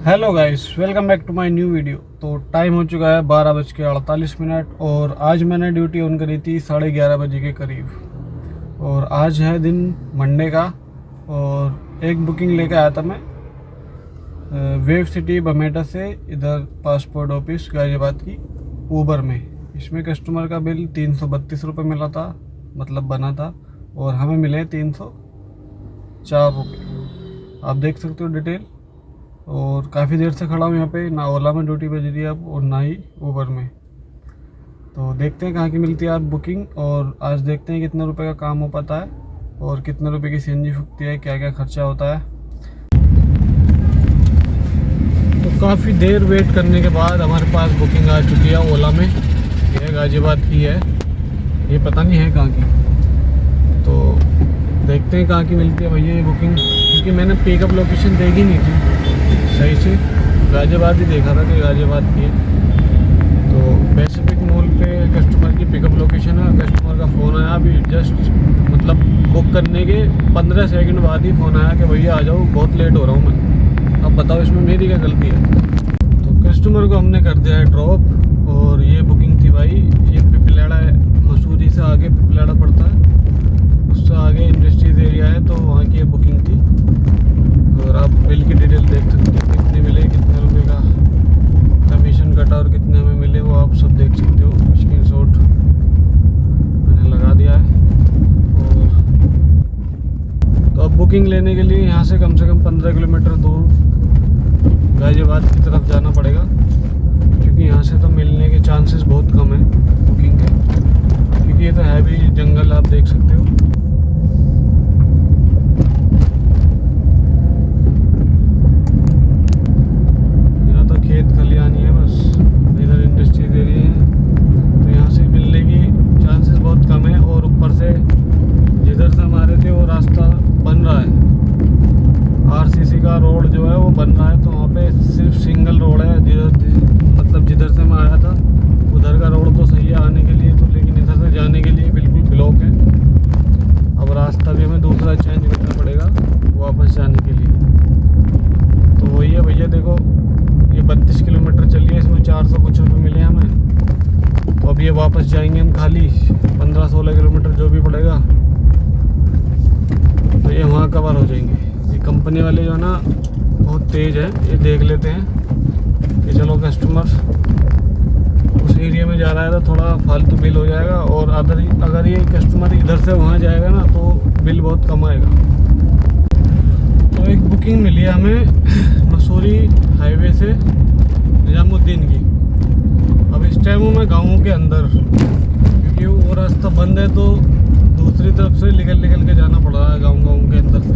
Hello guys, welcome back to my new video. तो time हो चुका है 12:48 और आज मैंने ड्यूटी ऑन करी थी 11:30 बजे के करीब। और आज है दिन मंडे का और एक बुकिंग लेकर आया था मैं वेव सिटी बमेटा से इधर पासपोर्ट ऑफिस गाजियाबाद की ऊबर में। इसमें कस्टमर का बिल 332 रुपये मिला था, मतलब बना था, और हमें मिले 304 रुपये। आप देख सकते हो डिटेल। और काफ़ी देर से खड़ा हूँ यहाँ पे, ना ओला में ड्यूटी बज रही है अब और ना ही ऊबर में। तो देखते हैं कहाँ की मिलती है आज बुकिंग, और आज देखते हैं कितने रुपए का काम हो पाता है और कितने रुपए की सीएनजी फूकती है, क्या क्या खर्चा होता है। तो काफ़ी देर वेट करने के बाद हमारे पास बुकिंग आ चुकी है ओला में। यह गाजियाबाद की है, ये पता नहीं है कहाँ की। तो देखते हैं कहाँ की मिलती है भैया ये बुकिंग, क्योंकि मैंने पिकअप लोकेशन देखी नहीं थी सही से। गाजियाबाद ही देखा था कि गाजियाबाद की है। तो पैसिफिक मॉल पे कस्टमर की पिकअप लोकेशन है। कस्टमर का फ़ोन आया अभी जस्ट, मतलब बुक करने के 15 सेकंड बाद ही फ़ोन आया कि भैया आ जाओ, बहुत लेट हो रहा हूँ मैं। अब बताओ इसमें मेरी क्या गलती है। तो कस्टमर को हमने कर दिया है ड्रॉप। और ये बुकिंग थी भाई, ये पिपलेड़ा है, मसूरी से आगे पिपलेड़ा पड़ता है, उससे आगे इंडस्ट्रीज एरिया है, तो वहाँ की ये बुकिंग थी। और आप बिल की डिटेल देख सकते हो, कितने मिले, कितने रुपए का कमीशन कटा और कितने हमें मिले, वो आप सब देख सकते हो। स्क्रीनशॉट मैंने लगा दिया है। और तो अब बुकिंग लेने के लिए यहाँ से कम 15 किलोमीटर दूर गाजियाबाद की तरफ जाना पड़ेगा, क्योंकि यहाँ से तो मिलने के चांसेस बहुत कम है बुकिंग के, क्योंकि ये तो है भी जंगल, आप देख सकते हो। खेत खलियानी है बस, इधर इंडस्ट्रीज एरिया है, तो यहाँ से मिलने की चांसेस बहुत कम है। और ऊपर से जिधर से हमारे थे वो रास्ता बन रहा है, आरसीसी का रोड जो है वो बन रहा है, तो वहाँ पे सिर्फ सिंगल रोड है। जिधर से मैं आया था उधर का रोड तो सही है आने के लिए, तो लेकिन इधर से जाने के लिए बिल्कुल ब्लॉक है। अब रास्ता भी हमें दूसरा चेंज करना पड़ेगा वापस जाने के लिए। तो वही है भैया, देखो ये 32 किलोमीटर चलिए, इसमें 400 कुछ रुपये मिले हमें। तो अब ये वापस जाएंगे हम खाली 15-16 किलोमीटर जो भी पड़ेगा, तो ये वहाँ कवर हो जाएंगे। ये कंपनी वाले जो है ना बहुत तेज़ है, ये देख लेते हैं कि चलो कस्टमर उस एरिया में जा रहा है तो थोड़ा फालतू बिल हो जाएगा, और अगर ये कस्टमर इधर से वहाँ जाएगा ना तो बिल बहुत कम आएगा। तो एक बुकिंग मिली है हमें मसूरी हाईवे से निजामुद्दीन की। अब इस टाइम हूँ मैं गाँव के अंदर, क्योंकि वो रास्ता बंद है, तो दूसरी तरफ से निकल के जाना पड़ रहा है गाँव के अंदर से।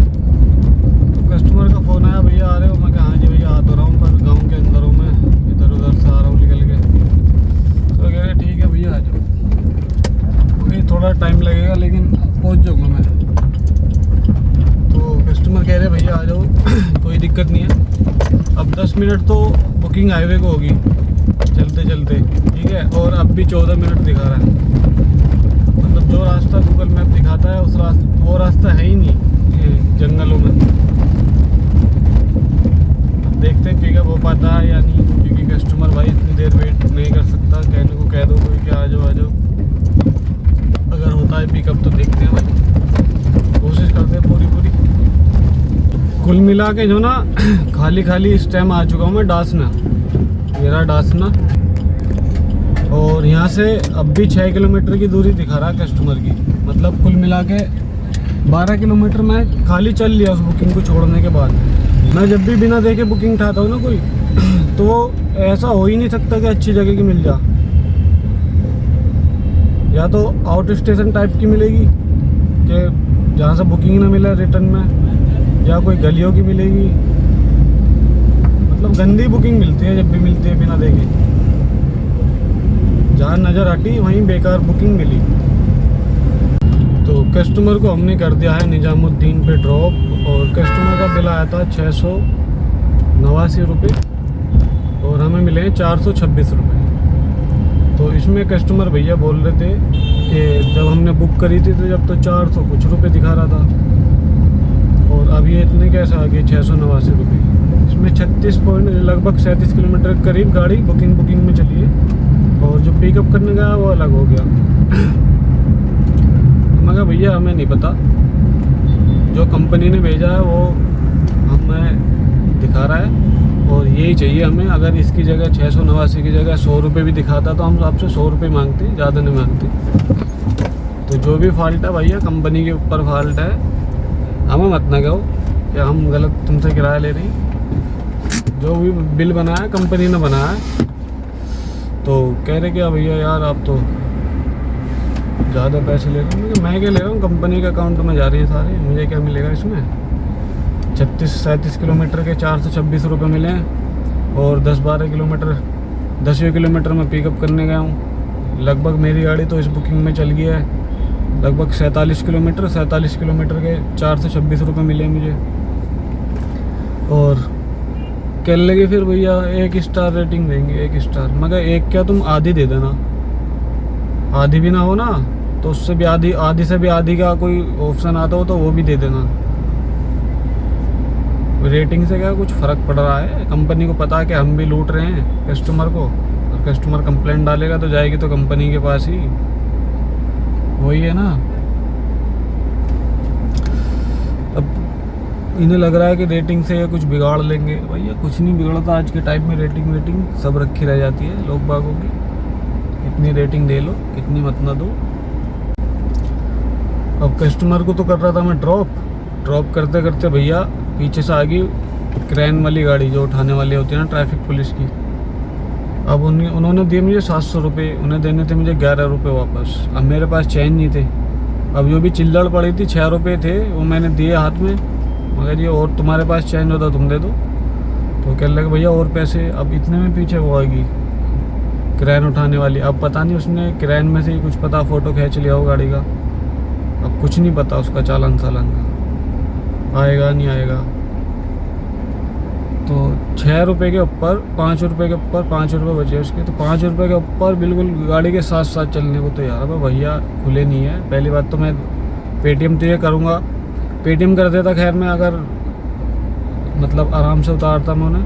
तो कस्टमर का फ़ोन आया, भैया आ रहे हो? मैं कहा हाँ जी भैया आ तो रहा हूँ, पर गाँव के अंदर हूँ मैं, इधर उधर से आ रहा हूँ निकल के। तो कह रहे ठीक है भैया आ जाओ, वही थोड़ा टाइम लगेगा लेकिन पहुँच जाऊँगा मैं। तो कस्टमर कह रहे भैया आ जाओ कोई दिक्कत नहीं है। अब 10 मिनट तो बुकिंग हाईवे को होगी चलते चलते, ठीक है। और अब भी 14 मिनट दिखा रहा है, मतलब जो रास्ता गूगल मैप दिखाता है वो रास्ता है ही नहीं जंगलों में। अब देखते हैं पिकअप हो पाता है या नहीं, क्योंकि कस्टमर भाई इतनी देर वेट नहीं कर सकता। कहने को कह दो कोई कि आ जाओ। अगर होता है पिकअप तो देखते हैं भाई, कोशिश करते हैं पूरी। कुल मिला के जो ना खाली इस टाइम आ चुका हूँ मैं डासना, मेरा डासना। और यहाँ से अब भी 6 किलोमीटर की दूरी दिखा रहा है कस्टमर की, मतलब कुल मिला के 12 किलोमीटर मैं खाली चल लिया उस बुकिंग को छोड़ने के बाद। मैं जब भी बिना देखे बुकिंग उठाता हूँ ना कोई, तो ऐसा हो ही नहीं सकता कि अच्छी जगह की मिल जा। या तो आउट स्टेशन टाइप की मिलेगी कि जहाँ से बुकिंग ना मिले रिटर्न में, या कोई गलियों की मिलेगी। मतलब गंदी बुकिंग मिलती है जब भी मिलती है बिना देखे, जहाँ नज़र हटी वहीं बेकार बुकिंग मिली। तो कस्टमर को हमने कर दिया है निजामुद्दीन पे ड्रॉप, और कस्टमर का बिल आया था 689 रुपये और हमें मिले हैं 426 रुपये। तो इसमें कस्टमर भैया बोल रहे थे कि जब हमने बुक करी थी तो जब तो 400 कुछ रुपये दिखा रहा था, और अब ये इतने कैसे आ गए 689 रुपये। इसमें 36 पॉइंट लगभग 37 किलोमीटर के करीब गाड़ी बुकिंग में चली है, और जो पिकअप करने गया वो अलग हो गया। मगर भैया हमें नहीं पता, जो कंपनी ने भेजा है वो हमें दिखा रहा है, और यही चाहिए हमें। अगर इसकी जगह 689 की जगह 100 रुपये भी दिखाता तो हम आपसे 100 रुपये मांगते, ज़्यादा नहीं मांगते। तो जो भी फॉल्ट है भैया कंपनी के ऊपर फॉल्ट है, हमें मत ना कहो कि हम गलत तुमसे किराया ले रही। जो भी बिल बनाया कंपनी ने बनाया, तो कह रहे क्या भैया यार आप तो ज़्यादा पैसे ले रहे हो। मैं क्या ले रहा हूँ, कंपनी के अकाउंट में जा रही है सारे, मुझे क्या मिलेगा इसमें। 36-37 किलोमीटर के 426 रुपये मिले हैं, और 10-12 किलोमीटर 10वें किलोमीटर में पिकअप करने गया हूँ। लगभग मेरी गाड़ी तो इस बुकिंग में चल गई है लगभग 47 किलोमीटर के 426 रुपये मिले मुझे। और कह लगे फिर भैया 1 स्टार रेटिंग देंगे, 1 स्टार। मगर एक क्या तुम आधी दे देना, आधी भी ना हो ना तो उससे भी आधी से भी आधी का कोई ऑप्शन आता हो तो वो भी दे देना। रेटिंग से क्या कुछ फ़र्क पड़ रहा है, कंपनी को पता है कि हम भी लूट रहे हैं कस्टमर को, और कस्टमर कंप्लेंट डालेगा तो जाएगी तो कंपनी के पास ही, वही है ना। अब इन्हें लग रहा है कि रेटिंग से कुछ बिगाड़ लेंगे, भैया कुछ नहीं बिगड़ता। आज के टाइम में रेटिंग सब रखी रह जाती है लोग बागों की। कितनी रेटिंग दे लो, कितनी मत ना दो। अब कस्टमर को तो कर रहा था मैं ड्रॉप करते करते भैया पीछे से आ गई क्रेन वाली गाड़ी जो उठाने वाली होती है ना ट्रैफिक पुलिस की। अब उन्होंने दिए मुझे 700 रुपये, उन्हें देने थे मुझे 11 रुपये वापस। अब मेरे पास चैन नहीं थे, अब जो भी चिल्लड़ पड़ी थी 6 रुपये थे वो मैंने दिए हाथ में। मगर ये और तुम्हारे पास चैन होता तुम दे दो, तो कहने लगे भैया और पैसे। अब इतने में पीछे वो आएगी क्रेन उठाने वाली। अब पता नहीं उसने क्रेन में से ही कुछ पता फ़ोटो खींच लिया हो गाड़ी का, अब कुछ नहीं पता उसका चालान का आएगा नहीं आएगा। तो 6 रुपये के ऊपर 5 रुपये के ऊपर 5 रुपये बचे उसके, तो 5 रुपये के ऊपर बिल्कुल गाड़ी के साथ साथ चलने को तैयार है। भैया खुले नहीं है। पहली बात तो मैं पेटीएम तो ये करूँगा, पेटीएम कर देता खैर मैं, अगर मतलब आराम से उतारता मैं उन्हें,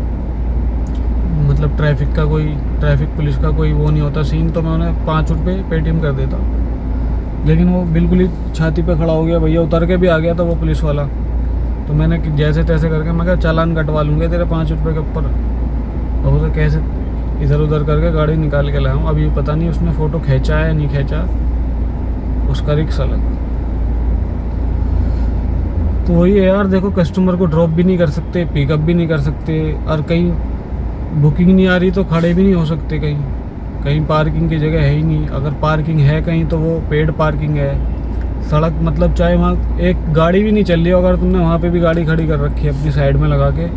मतलब ट्रैफिक पुलिस का कोई वो नहीं होता सीन, तो मैं उन्हें 5 रुपये पेटीएम कर देता। लेकिन वो बिल्कुल ही छाती पे खड़ा हो गया, भैया उतर के भी आ गया था वो पुलिस वाला। तो मैंने जैसे तैसे करके मैं कहा चालान कटवा लूँगा तेरे 5 रुपये के ऊपर। और उसे कैसे इधर उधर करके गाड़ी निकाल के लाया हूँ। अब ये पता नहीं उसने फ़ोटो खींचा है या नहीं खींचा, उसका रिक्स अलग। तो वही है यार, देखो कस्टमर को ड्रॉप भी नहीं कर सकते, पिकअप भी नहीं कर सकते, और कहीं बुकिंग नहीं आ रही तो खड़े भी नहीं हो सकते। कहीं पार्किंग की जगह है ही नहीं। अगर पार्किंग है कहीं तो वो पेड पार्किंग है। सड़क मतलब चाहे वहाँ एक गाड़ी भी नहीं चल रही हो, अगर तुमने वहाँ पे भी गाड़ी खड़ी कर रखी है अपनी साइड में लगा के,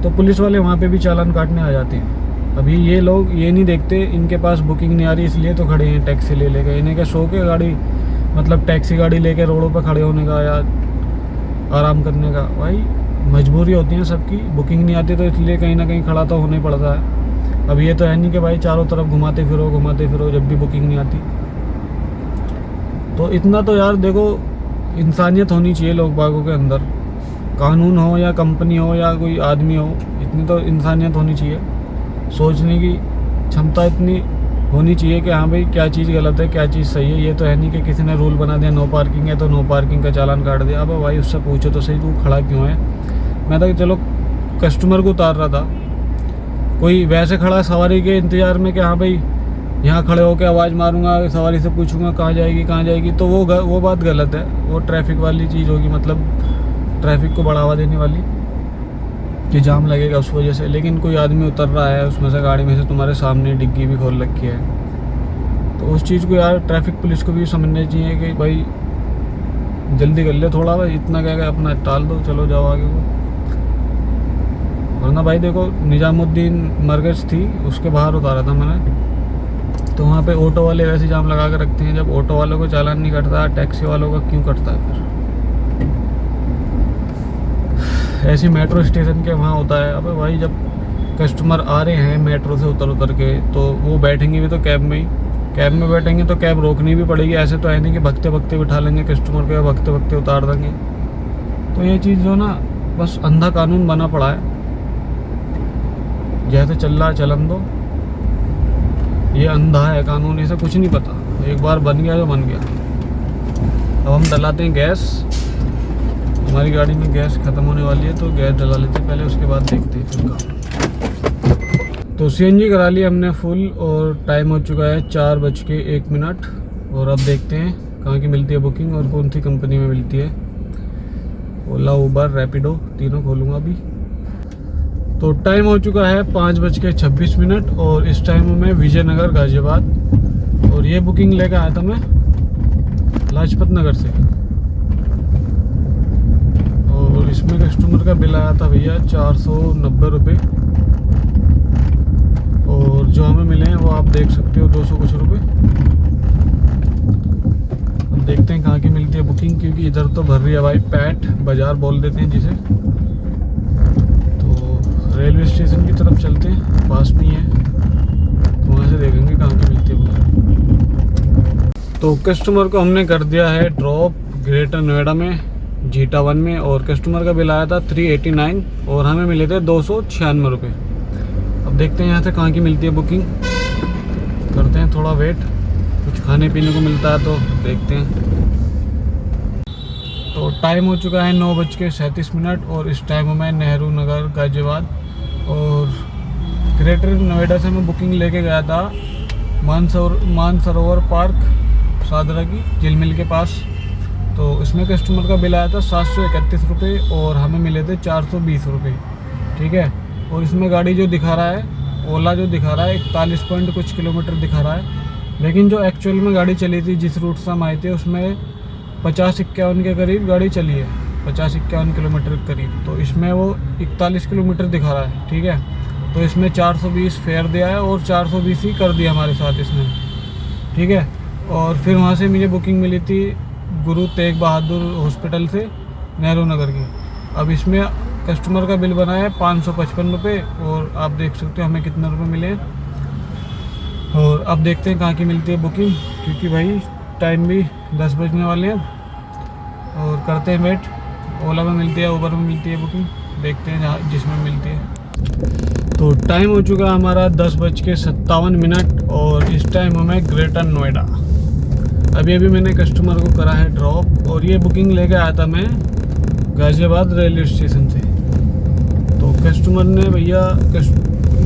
तो पुलिस वाले वहाँ पे भी चालान काटने आ जाते हैं। अभी ये लोग ये नहीं देखते इनके पास बुकिंग नहीं आ रही इसलिए तो खड़े हैं टैक्सी ले लेकर। इन्हें क्या शौक है गाड़ी मतलब टैक्सी गाड़ी लेके रोडों पर खड़े होने का या आराम करने का। भाई मजबूरी होती है सबकी, बुकिंग नहीं आती तो इसलिए कहीं ना कहीं खड़ा तो होना ही पड़ता है। अब ये तो है नहीं कि भाई चारों तरफ घुमाते फिरो जब भी बुकिंग नहीं आती। तो इतना तो यार देखो इंसानियत होनी चाहिए लोग बागों के अंदर, कानून हो या कंपनी हो या कोई आदमी हो, इतनी तो इंसानियत होनी चाहिए। सोचने की क्षमता इतनी होनी चाहिए कि हाँ भाई क्या चीज़ गलत है क्या चीज़ सही है। ये तो है नहीं कि किसी ने रूल बना दिया नो पार्किंग है तो नो पार्किंग का चालान काट दिया। अब भाई उससे पूछो तो सही तू खड़ा क्यों है। मैं तो चलो कस्टमर को उतार रहा था, कोई वैसे खड़ा सवारी के इंतज़ार में कि हाँ भाई यहाँ खड़े होकर आवाज़ मारूंगा सवारी से पूछूंगा कहाँ जाएगी, तो वो बात गलत है। वो ट्रैफिक वाली चीज़ होगी, मतलब ट्रैफिक को बढ़ावा देने वाली कि जाम लगेगा उस वजह से। लेकिन कोई आदमी उतर रहा है उसमें से गाड़ी में से, तुम्हारे सामने डिग्गी भी खोल रखी है, तो उस चीज़ को यार ट्रैफिक पुलिस को भी समझना चाहिए कि भाई जल्दी कर ले थोड़ा, भाई इतना क्या अपना टाल दो चलो जाओ आगे को। वरना भाई देखो निजामुद्दीन मरकज़ थी उसके बाहर उतारा था मैंने, तो वहाँ पे ऑटो वाले वैसे जाम लगा कर रखते हैं। जब ऑटो वालों को चालान नहीं कटता टैक्सी वालों का क्यों कटता है फिर। ऐसी मेट्रो स्टेशन के वहाँ होता है। अबे भाई जब कस्टमर आ रहे हैं मेट्रो से उतर के तो वो बैठेंगे भी तो कैब में बैठेंगे तो कैब रोकनी भी पड़ेगी। ऐसे तो है नहीं कि भगते भगते बिठा लेंगे कस्टमर को या भगते भगते उतार देंगे। तो ये चीज़ जो ना बस अंधा कानून बना पड़ा है। जैसे चल रहा है चलन दो। ये अंधा है कानून, इसे कुछ नहीं पता, एक बार बन गया जो बन गया। अब हम डलाते हैं गैस। हमारी गाड़ी में गैस ख़त्म होने वाली है तो गैस डला लेते हैं पहले, उसके बाद देखते हैं फिर काम। तो सीएनजी करा लिया हमने फुल और टाइम हो चुका है 4:01। और अब देखते हैं कहाँ की मिलती है बुकिंग और कौन सी कंपनी में मिलती है। ओला, उबर, रैपिडो तीनों खोलूँगा अभी। तो टाइम हो चुका है 5:26 और इस टाइम में विजयनगर गाजियाबाद। और ये बुकिंग लेकर आया था मैं लाजपत नगर से। और इसमें कस्टमर का बिल आया था भैया 490 रुपये। और जो हमें मिले हैं वो आप देख सकते हो 200 कुछ रुपये। अब देखते हैं कहाँ की मिलती है बुकिंग, क्योंकि इधर तो भर रही है भाई, पैट बाज़ार बोल देते हैं जिसे। तो रेलवे स्टेशन की तरफ चलते हैं, पास में ही है, तो वहाँ से देखेंगे कहाँ की मिलती है बुकिंग। तो कस्टमर को हमने कर दिया है ड्रॉप ग्रेटर नोएडा में, जीटा 1 में। और कस्टमर का बिल आया था 389 और हमें मिले थे 296 रुपये। अब देखते हैं यहाँ से कहाँ की मिलती है बुकिंग, करते हैं थोड़ा वेट, कुछ खाने पीने को मिलता है तो देखते हैं। तो टाइम हो चुका है 9:37 और इस टाइम में नेहरू नगर गाजियाबाद। और ग्रेटर नोएडा से मैं बुकिंग लेके गया था मानसरोवर पार्क सादरा की झिलमिल के पास। तो इसमें कस्टमर का बिल आया था 731 रुपये और हमें मिले थे 420 रुपये, ठीक है। और इसमें गाड़ी जो दिखा रहा है, ओला जो दिखा रहा है 41 पॉइंट कुछ किलोमीटर दिखा रहा है, लेकिन जो एक्चुअल में गाड़ी चली थी जिस रूट से हम आए थे उसमें 50-51 के करीब गाड़ी चली है, 50-51 किलोमीटर के करीब। तो इसमें वो 41 किलोमीटर दिखा रहा है, ठीक है। तो इसमें 420 फेयर दिया है और 420 ही कर दिया हमारे साथ इसने, ठीक है। और फिर वहाँ से मुझे बुकिंग मिली थी गुरु तेग बहादुर हॉस्पिटल से नेहरू नगर की। अब इसमें कस्टमर का बिल बना है 555 रुपये और आप देख सकते हो हमें कितने रुपए मिले हैं। और अब देखते हैं कहाँ की मिलती है बुकिंग, क्योंकि भाई टाइम भी 10 बजने वाले हैं। और करते हैं वेट, ओला में मिलती है, उबर में मिलती है बुकिंग, देखते हैं जहाँ जिसमें मिलती है। तो टाइम हो चुका है हमारा 10:57 और इस टाइम हमें ग्रेटर नोएडा। अभी मैंने कस्टमर को करा है ड्रॉप और ये बुकिंग लेके आया था मैं गाजियाबाद रेलवे स्टेशन से। तो कस्टमर ने भैया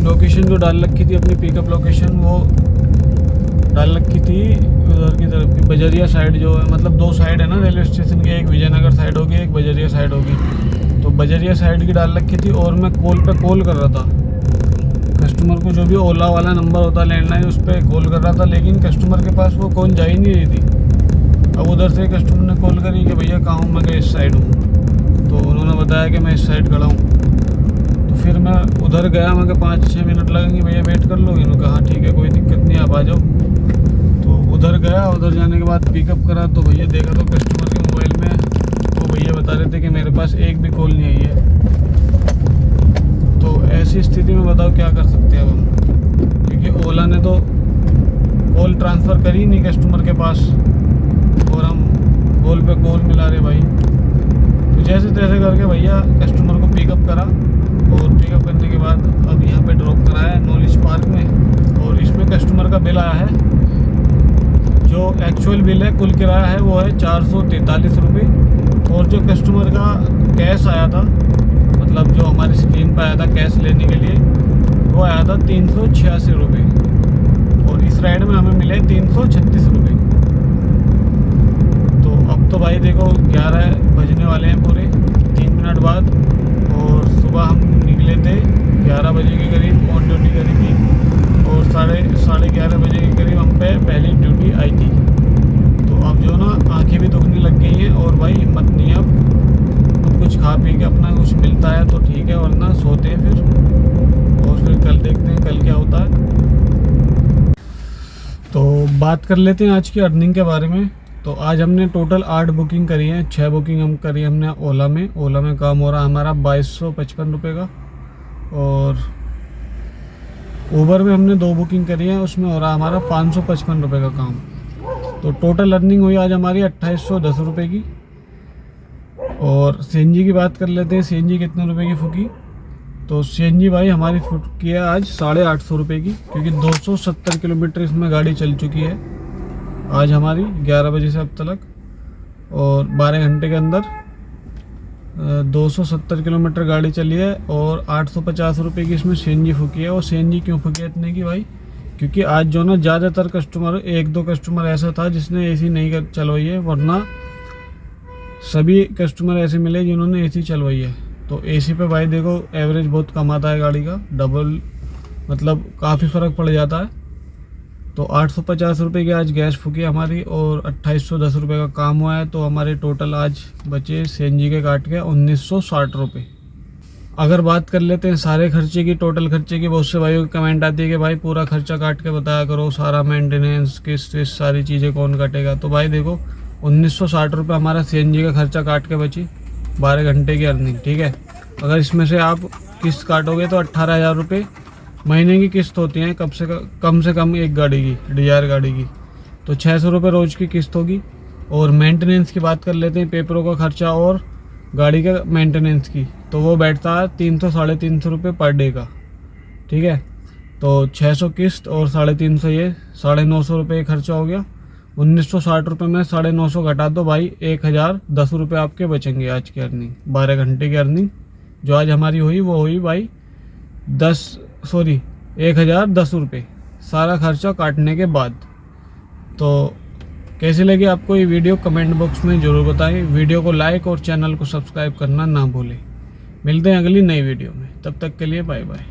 लोकेशन जो डाल रखी थी अपनी पिकअप लोकेशन, वो डाल रखी थी उधर की तरफ की बजरिया साइड जो है, मतलब 2 साइड है ना रेलवे स्टेशन की, एक विजयनगर साइड होगी एक बजरिया साइड होगी। तो बजरिया साइड की डाल रखी थी और मैं कॉल कर रहा था कस्टमर को, जो भी ओला वाला नंबर होता है लैंडलाइन उस पर कॉल कर रहा था, लेकिन कस्टमर के पास वो कॉल जा ही नहीं रही थी। अब उधर से कस्टमर ने कॉल करी कि भैया कहाँ हूँ, मैं इस साइड हूँ। तो उन्होंने बताया कि मैं इस साइड खड़ा हूँ। तो फिर मैं उधर गया, मैं कहा 5-6 मिनट लगेंगे भैया, वेट कर लोगे? उन्होंने कहा ठीक है कोई दिक्कत नहीं, आप आ जाओ। तो उधर गया, उधर जाने के बाद पिकअप करा तो भैया देखा तो कस्टमर के मोबाइल में वो भैया बता रहे थे कि मेरे पास एक भी कॉल नहीं आई है। तो ऐसी स्थिति में बताओ क्या कर सकते हैं अब हम, क्योंकि ओला ने तो कॉल ट्रांसफ़र करी नहीं कस्टमर के पास और हम कॉल पे कॉल मिला रहे भाई। तो जैसे तैसे करके भैया कस्टमर को पिकअप करा और पिकअप करने के बाद अब यहाँ पे ड्रॉप कराया नॉलेज पार्क में। और इसमें कस्टमर का बिल आया है, जो एक्चुअल बिल है कुल किराया है वो है 443 रुपये। और जो कस्टमर का कैश आया था, मतलब जो हमारी स्क्रीन पर आया था कैश लेने के लिए, वो आया था 386 रुपये। और इस राइड में हमें मिले 336 रुपये। तो अब तो भाई देखो 11 बजने वाले हैं पूरे 3 मिनट बाद। और सुबह हम निकले थे 11 बजे के करीब, ऑन ड्यूटी करी थी और साढ़े 11 बजे के करीब हम पे पहली ड्यूटी आई थी। तो अब जो ना आंखें भी दुखने लग गई हैं और भाई हिम्मत नहीं है अब कुछ खा पी के अपना कुछ मिलता है तो ठीक है, वरना सोते हैं फिर और फिर कल देखते हैं कल क्या होता है। तो बात कर लेते हैं आज की अर्निंग के बारे में। तो आज हमने टोटल 8 बुकिंग करी है, 6 बुकिंग हम करी हमने ओला में काम हो रहा है हमारा 2255 रुपये का। और उबर में हमने 2 बुकिंग करी है, उसमें हो रहा है हमारा 555 रुपये का काम। तो टोटल अर्निंग हुई आज हमारी 2810 रुपये की। और सीएनजी की बात कर लेते हैं, सीएनजी कितने रुपए की फूकी। तो सीएनजी भाई हमारी फुट की है आज 850 रुपये की, क्योंकि 270 किलोमीटर इसमें गाड़ी चल चुकी है आज हमारी 11 बजे से अब तक, और 12 घंटे के अंदर 270 किलोमीटर गाड़ी चली है और 850 रुपये की इसमें सीएनजी फूकी है। और सीएनजी क्यों फूकी है इतने की भाई, क्योंकि आज जो ना ज़्यादातर कस्टमर, एक दो कस्टमर ऐसा था जिसने एसी नहीं चलवाई है, वरना सभी कस्टमर ऐसे मिले जिन्होंने एसी चलवाई है। तो एसी पे भाई देखो एवरेज बहुत कम आता है गाड़ी का, डबल मतलब काफ़ी फ़र्क पड़ जाता है। तो 850 रुपये की आज गैस फूकी हमारी और 2810 रुपये का काम हुआ है। तो हमारे टोटल आज बचे सीएनजी के काट के 1960 रुपये। अगर बात कर लेते हैं सारे खर्चे की, टोटल खर्चे की, बहुत से भाइयों की कमेंट आती है कि भाई पूरा खर्चा काट के बताया करो, सारा मेंटेनेंस किस्त सारी चीज़ें कौन काटेगा। तो भाई देखो 1960 रुपये हमारा सीएनजी का खर्चा काट के बची, 12 घंटे की अर्निंग, ठीक है। अगर इसमें से आप किस्त काटोगे तो 18,000 रुपये महीने की किस्त होती है कम से कम एक गाड़ी की, डिजायर गाड़ी की। तो 600 रुपये रोज़ की किस्त होगी। और मेंटेनेंस की बात कर लेते हैं, पेपरों का खर्चा और गाड़ी का मेंटेनेंस की, तो वो बैठता है 300-350 रुपये पर डे का, ठीक है। तो 600 किस्त और 350 ये 950 रुपये खर्चा हो गया। 1960 रुपये में 950 घटा दो भाई, 1010 रुपये आपके बचेंगे आज की अर्निंग, 12 घंटे की अर्निंग जो आज हमारी हुई वो हुई भाई 1010 रुपये, सारा खर्चा काटने के बाद। तो कैसी लगी आपको ये वीडियो कमेंट बॉक्स में ज़रूर बताएं। वीडियो को लाइक और चैनल को सब्सक्राइब करना ना भूलें। मिलते हैं अगली नई वीडियो में, तब तक के लिए बाय बाय।